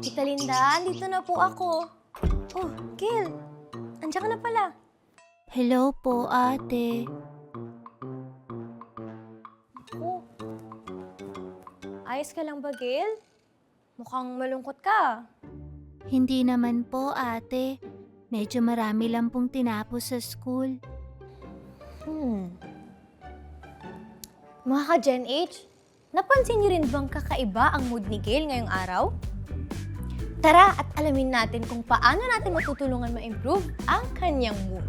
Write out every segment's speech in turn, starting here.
Tita Linda, andito na po ako. Oh, Gil, andiyan ka na pala. Hello po, ate. Oh, ayos ka lang ba, Gil? Mukhang malungkot ka. Hindi naman po, ate. Medyo marami lang pong tinapos sa school. Mga ka-Gen H, napansin niyo rin bang kakaiba ang mood ni Gil ngayong araw? Tara at alamin natin kung paano natin matutulungan ma-improve ang kanyang mood.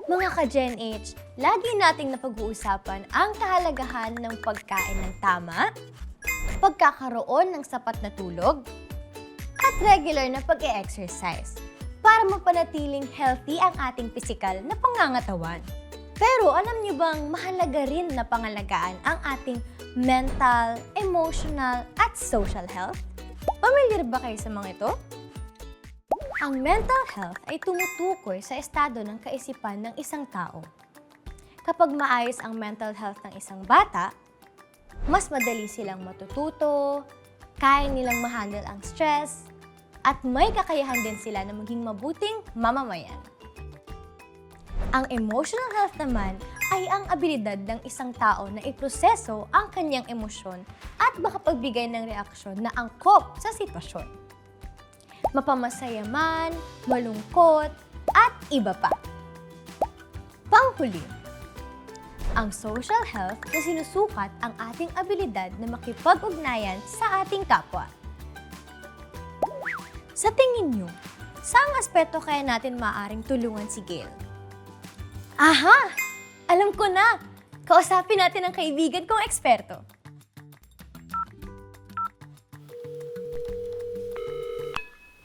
Mga ka-Gen H, lagi nating napag-uusapan ang kahalagahan ng pagkain ng tama, pagkakaroon ng sapat na tulog, at regular na pag-e-exercise para mapanatiling healthy ang ating pisikal na pangangatawan. Pero alam niyo bang mahalaga rin na pangalagaan ang ating mental, emotional, at social health? Pamilyar ba kayo sa mga ito? Ang mental health ay tumutukoy sa estado ng kaisipan ng isang tao. Kapag maayos ang mental health ng isang bata, mas madali silang matututo, kaya nilang ma-handle ang stress, at may kakayahan din sila na maging mabuting mamamayan. Ang emotional health naman ay ang abilidad ng isang tao na iproseso ang kanyang emosyon at makapagbigay ng reaksyon na angkop sa sitwasyon. Mapamasaya man, malungkot, at iba pa. Panghuli, ang social health na sinusukat ang ating abilidad na makipag-ugnayan sa ating kapwa. Sa tingin nyo, saang aspeto kaya natin maaaring tulungan si Gail? Aha! Alam ko na! Kausapin natin ang kaibigan kong eksperto.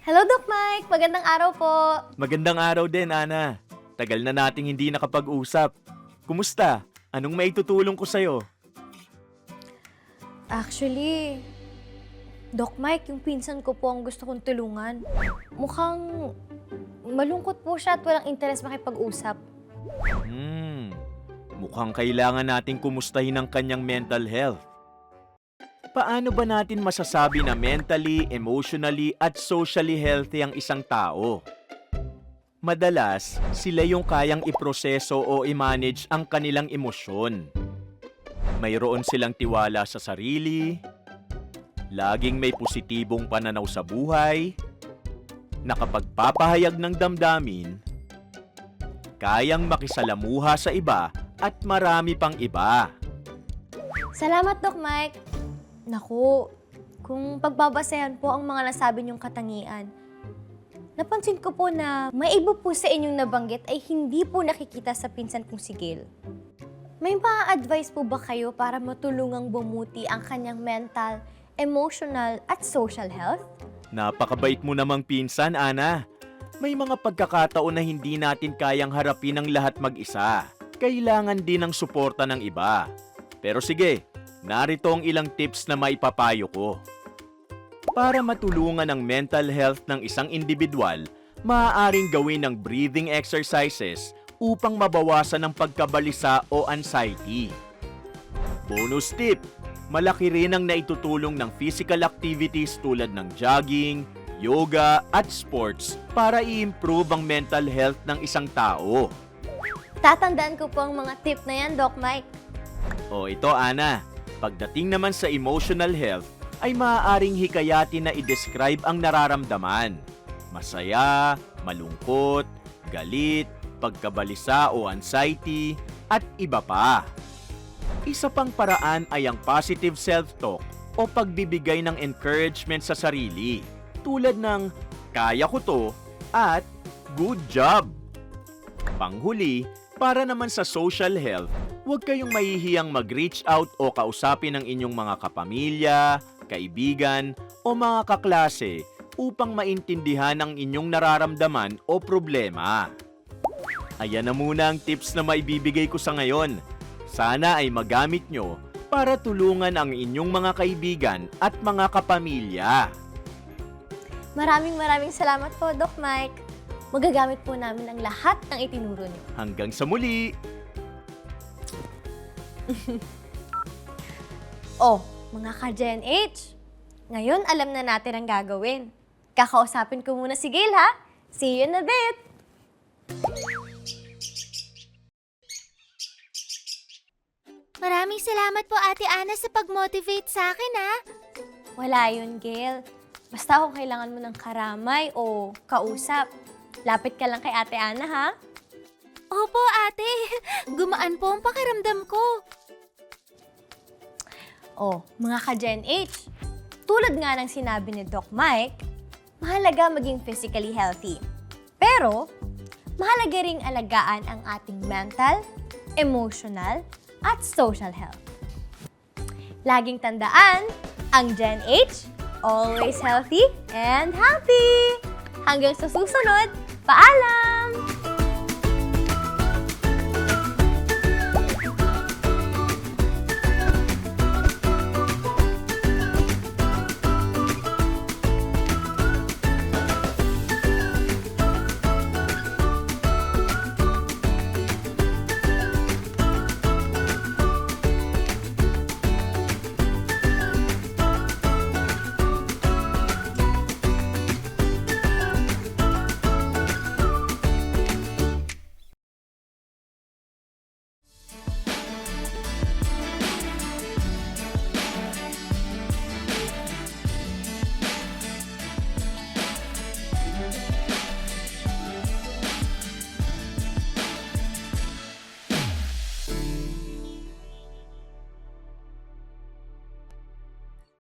Hello, Doc Mike! Magandang araw po! Magandang araw din, Ana. Tagal na nating hindi nakapag-usap. Kumusta? Anong maitutulong ko sa'yo? Actually, Doc Mike, yung pinsan ko po ang gusto kong tulungan. Mukhang malungkot po siya at walang interes makipag-usap. Mukhang kailangan nating kumustahin ang kanyang mental health. Paano ba natin masasabi na mentally, emotionally, at socially healthy ang isang tao? Madalas, sila yung kayang iproseso o i-manage ang kanilang emosyon. Mayroon silang tiwala sa sarili, laging may positibong pananaw sa buhay, nakapagpapahayag ng damdamin, kayang makisalamuha sa iba at marami pang iba. Salamat, Doc Mike! Naku, kung pagbabasehan po ang mga nasabi niyong katangian, napansin ko po na may iba po sa inyong nabanggit ay hindi po nakikita sa pinsan kong si Gail. May ma-advise po ba kayo para matulungang bumuti ang kanyang mental, emotional, at social health? Napakabait mo namang pinsan, Ana. May mga pagkakataon na hindi natin kayang harapin ang lahat mag-isa. Kailangan din ng suporta ng iba. Pero sige, narito ang ilang tips na maipapayo ko. Para matulungan ang mental health ng isang individual, maaaring gawin ng breathing exercises upang mabawasan ang pagkabalisa o anxiety. Bonus tip, malaki rin ang naitutulong ng physical activities tulad ng jogging, yoga, at sports para i-improve ang mental health ng isang tao. Tatandaan ko po ang mga tip na yan, Doc Mike. O ito, Ana, pagdating naman sa emotional health, ay maaaring hikayatin na i-describe ang nararamdaman. Masaya, malungkot, galit, pagkabalisa o anxiety, at iba pa. Isa pang paraan ay ang positive self-talk o pagbibigay ng encouragement sa sarili, tulad ng kaya ko to at good job. Panghuli, para naman sa social health, huwag kayong mahihiyang mag-reach out o kausapin ang inyong mga kapamilya, kaibigan o mga kaklase upang maintindihan ang inyong nararamdaman o problema. Ayan na muna ang tips na maibibigay ko sa ngayon. Sana ay magamit nyo para tulungan ang inyong mga kaibigan at mga kapamilya. Maraming salamat po, Doc Mike. Magagamit po namin ang lahat ng itinuro niyo. Hanggang sa muli! Oh, mga ka-Gen H, ngayon alam na natin ang gagawin. Kakausapin ko muna si Gail, ha? See you in a bit! Maraming salamat po Ate Ana sa pag-motivate sa akin ha. Wala yun, Gail. Basta kung kailangan mo ng karamay o kausap, lapit ka lang kay Ate Ana, ha? Opo ate, gumaan po ang pakiramdam ko. Oh, mga ka-Gen H, tulad nga ng sinabi ni Doc Mike, mahalaga maging physically healthy. Pero, mahalaga ring alagaan ang ating mental, emotional, at social health. Laging tandaan, ang Gen H, always healthy and happy! Hanggang sa susunod, paalam!